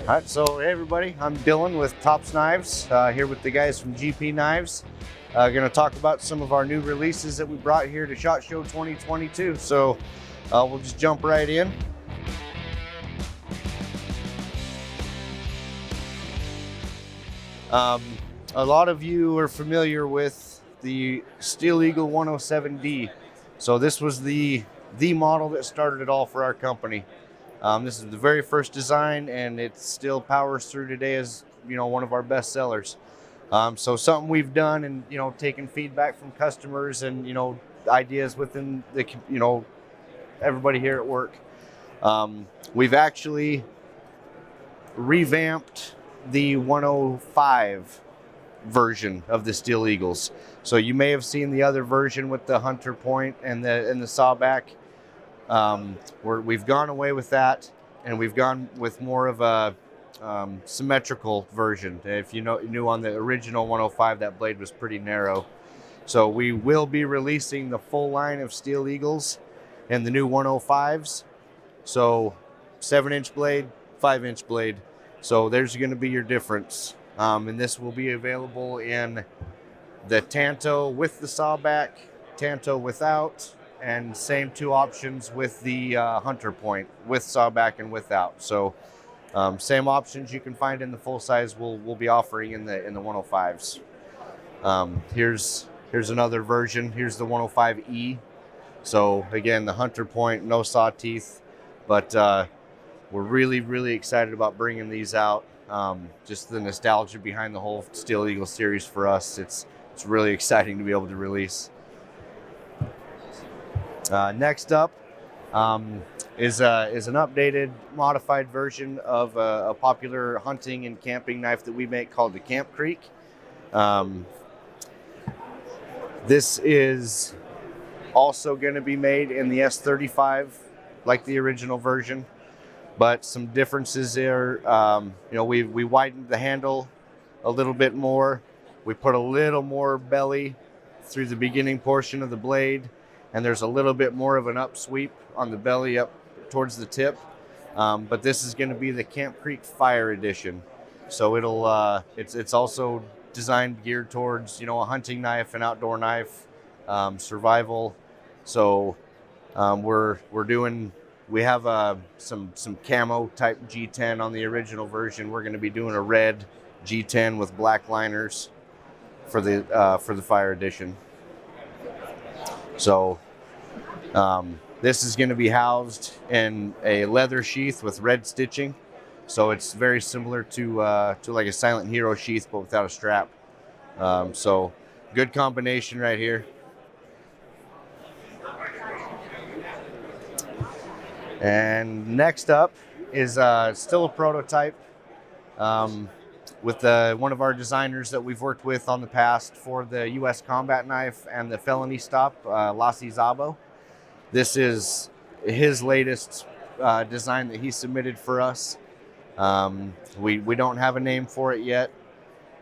All right, so hey everybody, I'm Dylan with Tops Knives, here with the guys from GP Knives. Going to talk about some of our new releases that we brought here to SHOT Show 2022. So we'll just jump right in. A lot of you are familiar with the Steel Eagle 107D. So this was the model that started it all for our company. This is the very first design, and it still powers through today as one of our best sellers. So something we've done, and taken feedback from customers, and ideas within the everybody here at work. We've actually revamped the 105 version of the Steel Eagles. So you may have seen the other version with the hunter point and the sawback. We've gone away with that, and we've gone with more of a symmetrical version. If you knew on the original 105, that blade was pretty narrow. So we will be releasing the full line of Steel Eagles and the new 105s. So 7-inch blade, 5-inch blade. So there's going to be your difference. And this will be available in the Tanto with the sawback, Tanto without, and same two options with the hunter point, with sawback and without. So same options you can find in the full size we'll be offering in the 105s. Here's another version. Here's the 105E. So again, the hunter point, no saw teeth, but we're really excited about bringing these out. Just the nostalgia behind the whole Steel Eagle series for us. It's really exciting to be able to release. Next up is an updated, modified version of a popular hunting and camping knife that we make called the Tac-Rake. This is also going to be made in the S35, like the original version, but some differences there. We widened the handle a little bit more. We put a little more belly through the beginning portion of the blade, and there's a little bit more of an upsweep on the belly up towards the tip. But this is going to be the Tac-Rake Fire Edition. So it's also designed, geared towards a hunting knife, an outdoor knife, survival. So we have some camo type G10 on the original version. We're going to be doing a red G10 with black liners for the Fire Edition. So this is going to be housed in a leather sheath with red stitching. So it's very similar to like a Silent Hero sheath, but without a strap. So good combination right here. And next up is still a prototype with one of our designers that we've worked with on the past for the U.S. combat knife and the felony stop, Lassi Zabo. This is his latest design that he submitted for us. We don't have a name for it yet,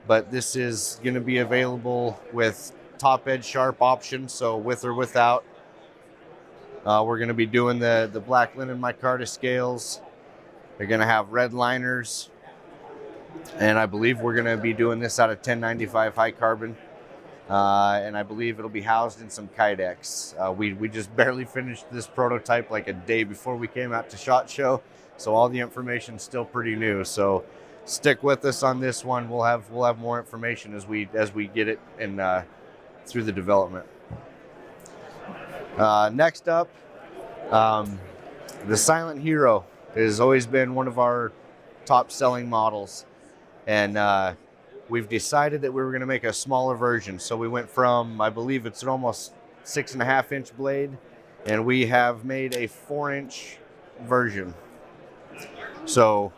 but this is going to be available with top edge sharp options, so with or without. We're going to be doing the black linen micarta scales. They're going to have red liners, and I believe we're going to be doing this out of 1095 high carbon. And I believe it'll be housed in some Kydex. We just barely finished this prototype like a day before we came out to SHOT Show, so all the information's still pretty new. So stick with us on this one. We'll have more information as we get it and through the development. Next up, the Silent Hero has always been one of our top selling models, and we've decided that we were going to make a smaller version. So we went from, I believe it's an almost 6.5-inch blade, and we have made a 4-inch version. So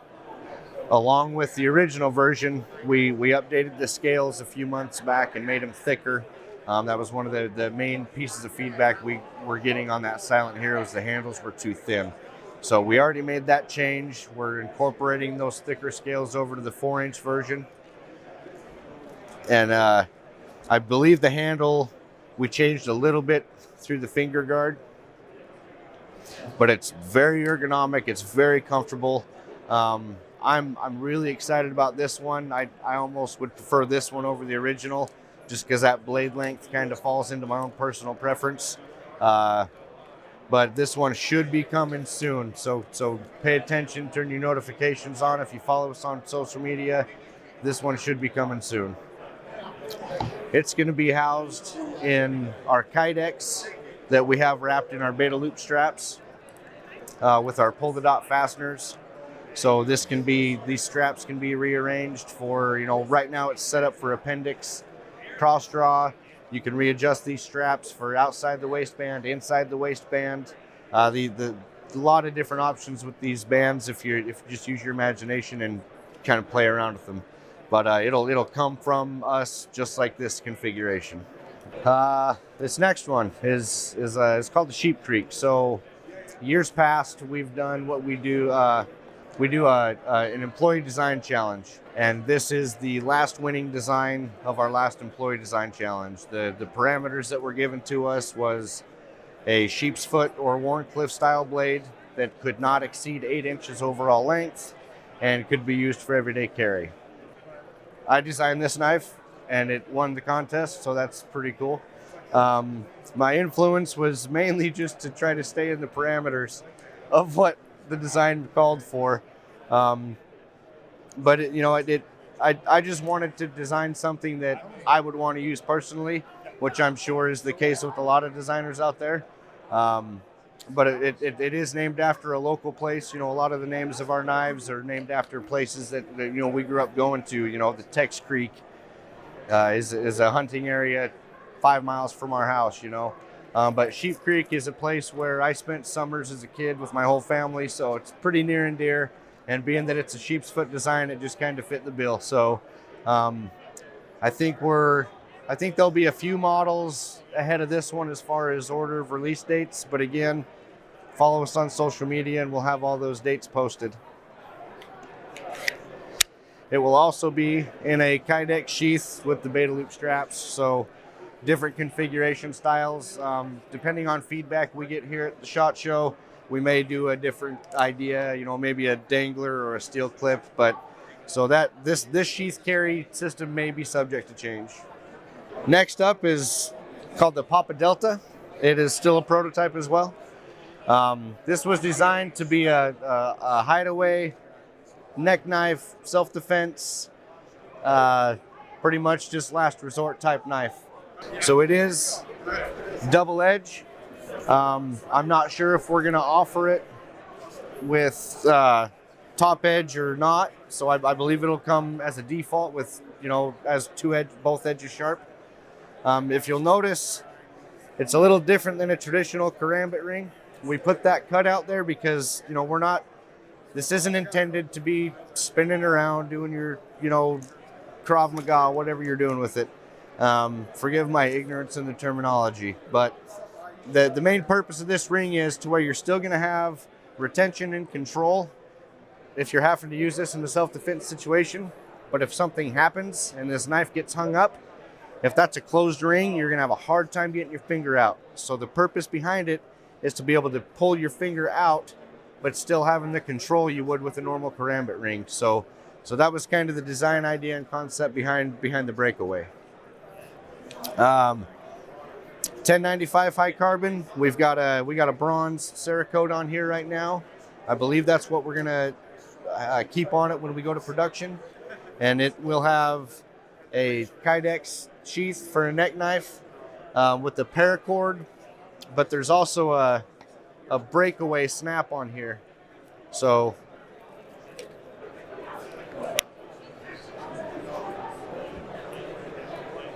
along with the original version, we updated the scales a few months back and made them thicker. That was one of the main pieces of feedback we were getting on that Silent Hero, is the handles were too thin. So we already made that change. We're incorporating those thicker scales over to the 4-inch version. And I believe the handle, we changed a little bit through the finger guard, but it's very ergonomic. It's very comfortable. I'm really excited about this one. I almost would prefer this one over the original, just because that blade length kind of falls into my own personal preference. But this one should be coming soon. So pay attention, turn your notifications on. If you follow us on social media, this one should be coming soon. It's going to be housed in our Kydex that we have wrapped in our beta loop straps with our pull the dot fasteners. So these straps can be rearranged for, right now it's set up for appendix cross draw. You can readjust these straps for outside the waistband, inside the waistband. The lot of different options with these bands if you just use your imagination and kind of play around with them. But it'll come from us just like this configuration. This next one is called the Sheep Creek. So years past, we've done what we do. We do an employee design challenge, and this is the last winning design of our last employee design challenge. The parameters that were given to us was a sheep's foot or Warncliffe style blade that could not exceed 8 inches overall length and could be used for everyday carry. I designed this knife and it won the contest, so that's pretty cool. My influence was mainly just to try to stay in the parameters of what the design called for, but I just wanted to design something that I would want to use personally, which I'm sure is the case with a lot of designers out there. But it is named after a local place. A lot of the names of our knives are named after places that we grew up going to. The Tac-Rake is a hunting area 5 miles from our house. But Sheep Creek is a place where I spent summers as a kid with my whole family, so it's pretty near and dear. And being that it's a sheep's foot design, it just kind of fit the bill. So I think there'll be a few models ahead of this one as far as order of release dates. But again, follow us on social media and we'll have all those dates posted. It will also be in a Kydex sheath with the beta loop straps. So different configuration styles. Depending on feedback we get here at the SHOT Show, we may do a different idea, maybe a dangler or a steel clip. But so that this sheath carry system may be subject to change. Next up is called the Papa Delta. It is still a prototype as well. This was designed to be a hideaway, neck knife, self-defense, pretty much just last resort type knife. So it is double edge. I'm not sure if we're going to offer it with top edge or not. So I believe it'll come as a default with, as both edges sharp. If you'll notice, it's a little different than a traditional karambit ring. We put that cut out there because, this isn't intended to be spinning around doing your, Krav Maga, whatever you're doing with it. Forgive my ignorance in the terminology, but the main purpose of this ring is to where you're still going to have retention and control if you're having to use this in a self-defense situation. But if something happens and this knife gets hung up, if that's a closed ring, you're going to have a hard time getting your finger out. So the purpose behind it is to be able to pull your finger out, but still having the control you would with a normal karambit ring. So that was kind of the design idea and concept behind the breakaway. 1095 high carbon. We got a bronze Cerakote on here right now. I believe that's what we're gonna keep on it when we go to production, and it will have a Kydex sheath for a neck knife with the paracord, but there's also a breakaway snap on here. So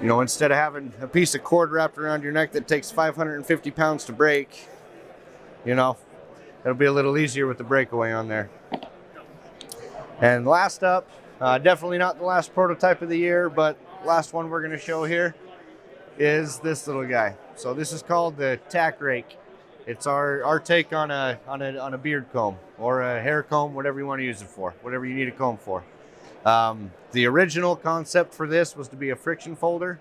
instead of having a piece of cord wrapped around your neck that takes 550 pounds to break, it'll be a little easier with the breakaway on there. And last up, definitely not the last prototype of the year, but last one we're going to show here is this little guy. So this is called the Tac-Rake. It's our take on a beard comb or a hair comb, whatever you want to use it for, whatever you need a comb for. The original concept for this was to be a friction folder.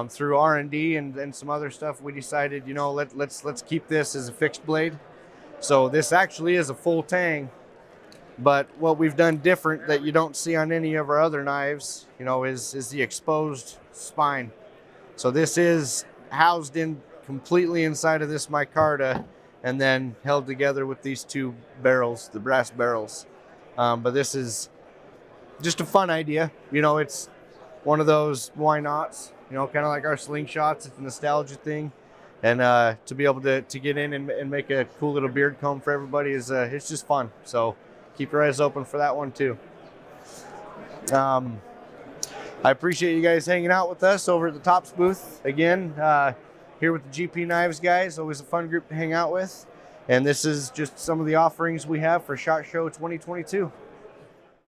Through R&D and some other stuff, we decided, let's keep this as a fixed blade. So this actually is a full tang But what we've done different that you don't see on any of our other knives, you know, is the exposed spine. So this is housed in completely inside of this micarta and then held together with these two barrels, the brass barrels. But this is just a fun idea. You know, it's one of those why nots, you know, kind of like our slingshots. It's a nostalgia thing. And to be able to get in and make a cool little beard comb for everybody is it's just fun. So keep your eyes open for that one too. I appreciate you guys hanging out with us over at the Tops booth again, here with the GP Knives guys. Always a fun group to hang out with. And this is just some of the offerings we have for SHOT Show 2022.